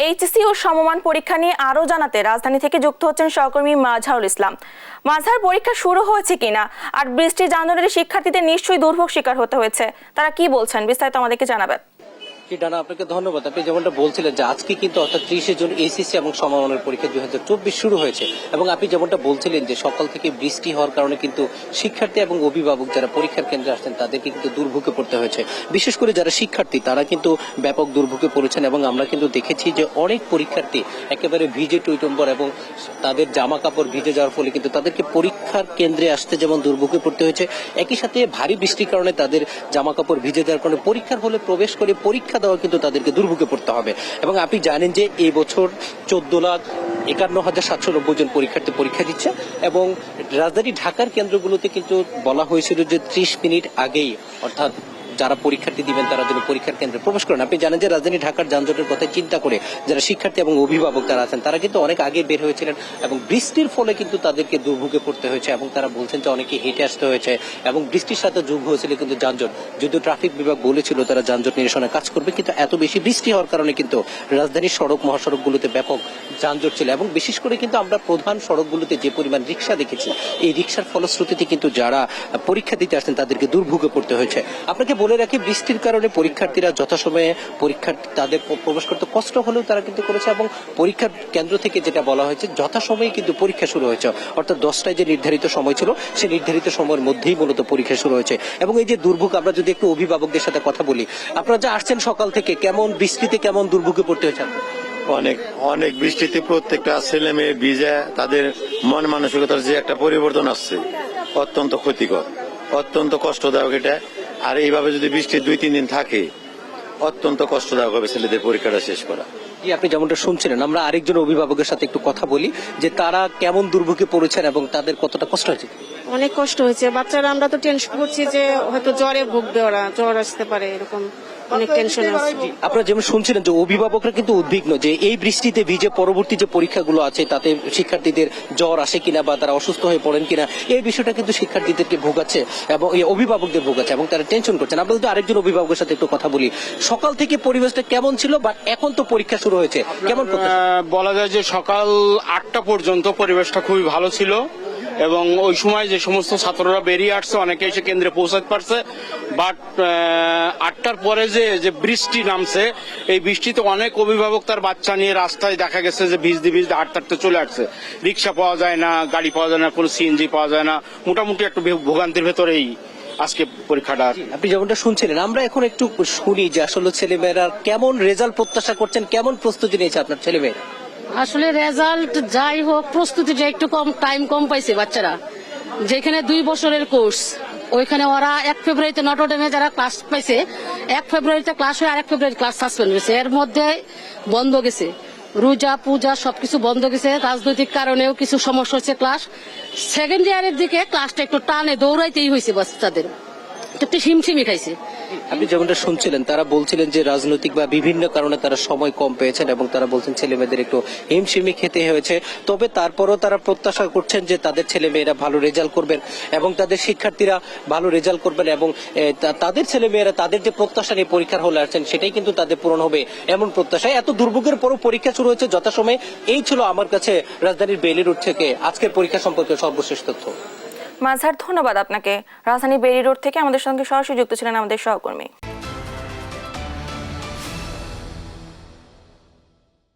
HSC ও সমমান পরীক্ষা নিয়ে আরো জানাতে রাজধানী থেকে যুক্ত হচ্ছেন সহকর্মী মাজহারুল ইসলাম। মাজহার, পরীক্ষা শুরু হয়েছে কিনা আর বৃষ্টির যানজটের শিক্ষার্থীদের নিশ্চয়ই দুর্ভোগ শিকার হতে হয়েছে, তারা কি বলছেন বিস্তারিত আমাদেরকে জানাবেন। ডানা, আপনাকে ধন্যবাদ। আপনি যেমনটা বলছিলেন যে আজকে কিন্তু অর্থাৎ 30 জুন এইচএসসি এবং সমমানের পরীক্ষা 2024 শুরু হয়েছে এবং আপনি যেমনটা বলছিলেন যে সকাল থেকে বৃষ্টি হওয়ার কারণে কিন্তু শিক্ষার্থী এবং অভিভাবক যারা পরীক্ষার কেন্দ্রে আসছেন তাদেরকে কিন্তু দুর্ভোগে পড়তে হয়েছে। বিশেষ করে যারা শিক্ষার্থী তারা কিন্তু ব্যাপক দুর্ভোগে পড়েছেন এবং আমরা কিন্তু দেখেছি যে অনেক পরীক্ষার্থী একেবারে ভিজে টইটম্বর এবং তাদের জামা কাপড় ভিজে যাওয়ার ফলে কিন্তু তাদেরকে পরীক্ষার কেন্দ্রে আসতে যেমন দুর্ভোগে পড়তে হয়েছে, একই সাথে ভারী বৃষ্টির কারণে তাদের জামা কাপড় ভিজে যাওয়ার কারণে পরীক্ষার হলে প্রবেশ করে পরীক্ষা দেওয়া কিন্তু তাদেরকে দুর্ভোগে পড়তে হবে। এবং আপনি জানেন যে এই বছর 14,51,790 জন পরীক্ষার্থী পরীক্ষা দিচ্ছে এবং রাজধানী ঢাকার কেন্দ্রগুলোতে কিন্তু বলা হয়েছিল যে 30 মিনিট আগেই অর্থাৎ যারা পরীক্ষার্থী দিবেন তারা যেন পরীক্ষার কেন্দ্রে প্রবেশ করেন। আপনি জানেন যে রাজধানী ঢাকার যানজটের কথা চিন্তা করে যারা শিক্ষার্থী এবং অভিভাবক যারা আছেন তারা কিন্তু অনেক আগে বের হয়েছিলেন এবং বৃষ্টির ফলে কিন্তু তাদেরকে দুর্ভোগে পড়তে হয়েছে এবং তারা বলছেন যে অনেকে হেঁটে আসতে হয়েছে এবং বৃষ্টির সাথে যোগ হয়েছিল কিন্তু যানজট। যদিও ট্রাফিক বিভাগ বলেছিল তারা যানজট নিরসনে কাজ করবে, কিন্তু এত বেশি বৃষ্টি হওয়ার কারণে কিন্তু রাজধানীর সড়ক মহাসড়কগুলোতে ব্যাপক যানজট ছিল এবং বিশেষ করে কিন্তু আমরা প্রধান সড়কগুলোতে যে পরিমাণ রিক্সা দেখেছি এই রিক্সার ফলশ্রুতিতে কিন্তু যারা পরীক্ষা দিতে আসছেন তাদেরকে দুর্ভোগে পড়তে হয়েছে। আপনাকে বলে রাখি, বৃষ্টির কারণে পরীক্ষার্থীরা যথাসময়ে তাদের প্রবেশ করতে কষ্ট হলেও তারা কিন্তু করেছে এবং পরীক্ষার কেন্দ্র থেকে যেটা বলা হয়েছে যথাসময়ে কিন্তু পরীক্ষা শুরু হয়েছে, অর্থাৎ 10টায় যে নির্ধারিত সময় ছিল সেই নির্ধারিত সময়ের মধ্যেই মূলত পরীক্ষা শুরু হয়েছে। এবং এই যে দুর্ভোগ, আমরা যদি একটু অভিভাবকদের সাথে কথা বলি, আপনারা যে আসছেন সকাল থেকে কেমন বৃষ্টিতে কেমন দুর্ভোগে পড়তে হয়েছে? অনেক অনেক বৃষ্টিতে প্রত্যেকটা ছেলে মেয়ে ভিজে তাদের মন মানসিকতার যে একটা পরিবর্তন আসছে অত্যন্ত ক্ষতিকর, অত্যন্ত কষ্টদায়ক এটা। আর এইভাবে যদি বৃষ্টি 2-3 দিন থাকে অত্যন্ত কষ্টদায়ক হবে ছেলেদের পরীক্ষাটা শেষ করা। আপনি যেমনটা শুনছিলেন, আমরা আরেকজন অভিভাবকের সাথে একটু কথা বলি যে তারা কেমন দুর্ভোগে পড়েছেন এবং তাদের কতটা কষ্ট হয়েছে। অনেক কষ্ট হয়েছে বাচ্চারা, আমরা তো টেনশন করছি যে হয়তো জ্বরে ভুগবে, ওরা জ্বর আসতে পারে, এরকম অনেক টেনশন আছে। আপনারা যেমন শুনছিলেন যে অভিভাবকরা কিন্তু উদ্বিগ্ন যে এই বৃষ্টিতে ভিজে পরবর্তী যে পরীক্ষাগুলো আছে তাতে শিক্ষার্থীদের জ্বর আসে কিনা বা তারা অসুস্থ হয়ে পড়েন কিনা, এই বিষয়টা কিন্তু শিক্ষার্থীদেরকে ভোগাচ্ছে এবং এই অভিভাবকদের ভোগাচ্ছে এবং তারা টেনশন করছেন। আমরা যদি আরেকজন অভিভাবকের সাথে একটু কথা বলি, সকাল থেকে পরিবেশটা কেমন ছিল বা এখন তো পরীক্ষা শুরু হয়েছে, কেমন? বলা যায় যে সকাল 8টা পর্যন্ত পরিবেশটা খুবই ভালো ছিল এবং ওই সময় যে সমস্ত ছাত্ররা বেরিয়ে আসছে অনেকে এসে কেন্দ্রে পৌঁছাতে পারছে। বাট 8টার পরে যে বৃষ্টি নামছে, এই বৃষ্টিতে অনেক অভিভাবক তার বাচ্চা নিয়ে রাস্তায় দেখা গেছে যে ভিজতে ভিজতে হাঁটতে চলে আসছে। রিক্সা পাওয়া যায় না, গাড়ি পাওয়া যায় না, কোনো সিএনজি পাওয়া যায় না, মোটামুটি একটু ভোগান্তির ভেতরেই আজকে পরীক্ষাটা। আপনি যেমনটা শুনছিলেন, আমরা এখন একটু শুনি যে আসলে ছেলেমেয়েরা কেমন রেজাল্ট প্রত্যাশা করছেন, কেমন প্রস্তুতি নিয়েছে আপনার ছেলেমেয়েরা? আসলে রেজাল্ট যাই হোক, প্রস্তুতিটা একটু টাইম কম পাইছে বাচ্চারা। যেখানে 2 বছরের কোর্স ওইখানে ওরা 1 ফেব্রুয়ারিতে নটরডেমে যারা ক্লাস পাইছে 1 ফেব্রুয়ারিতে ক্লাস হয়ে আর 1 ফেব্রুয়ারি ক্লাস সাসপেন্ড হয়েছে, এর মধ্যে বন্ধ গেছে, রোজা পূজা সবকিছু বন্ধ গেছে। রাজনৈতিক কারণেও কিছু সমস্যা হচ্ছে। ক্লাস সেকেন্ড ইয়ারের দিকে ক্লাসটা একটু টানে দৌড়াইতেই হয়েছে বাচ্চাদের, একটু হিমশিমি খাইছে। আপনি যেমনটা শুনছিলেন তারা বলছিলেন যে রাজনৈতিক বা বিভিন্ন কারণে তারা সময় কম পেয়েছেন এবং তারা বলছেন ছেলে মেয়েদের একটু হিমশিমি খেতে হয়েছে। তবে তারপরও তারা প্রত্যাশা করছেন যে তাদের ছেলে মেয়েরা ভালো রেজাল্ট করবেন এবং তাদের শিক্ষার্থীরা ভালো রেজাল্ট করবেন এবং তাদের ছেলে মেয়েরা তাদের যে প্রত্যাশা নিয়ে পরীক্ষার হলে আসছেন সেটাই কিন্তু তাদের পূরণ হবে এমন প্রত্যাশায় এত দুর্ভোগের পরও পরীক্ষা শুরু হয়েছে যথাসময়ে। এই ছিল আমার কাছে রাজধানীর বেইলি রোড থেকে আজকের পরীক্ষা সম্পর্কে সর্বশেষ তথ্য। মাজহার, ধন্যবাদ আপনাকে। রাজধানী বেইলি রোড থেকে আমাদের সঙ্গে সরাসরি যুক্ত ছিলেন আমাদের সহকর্মী।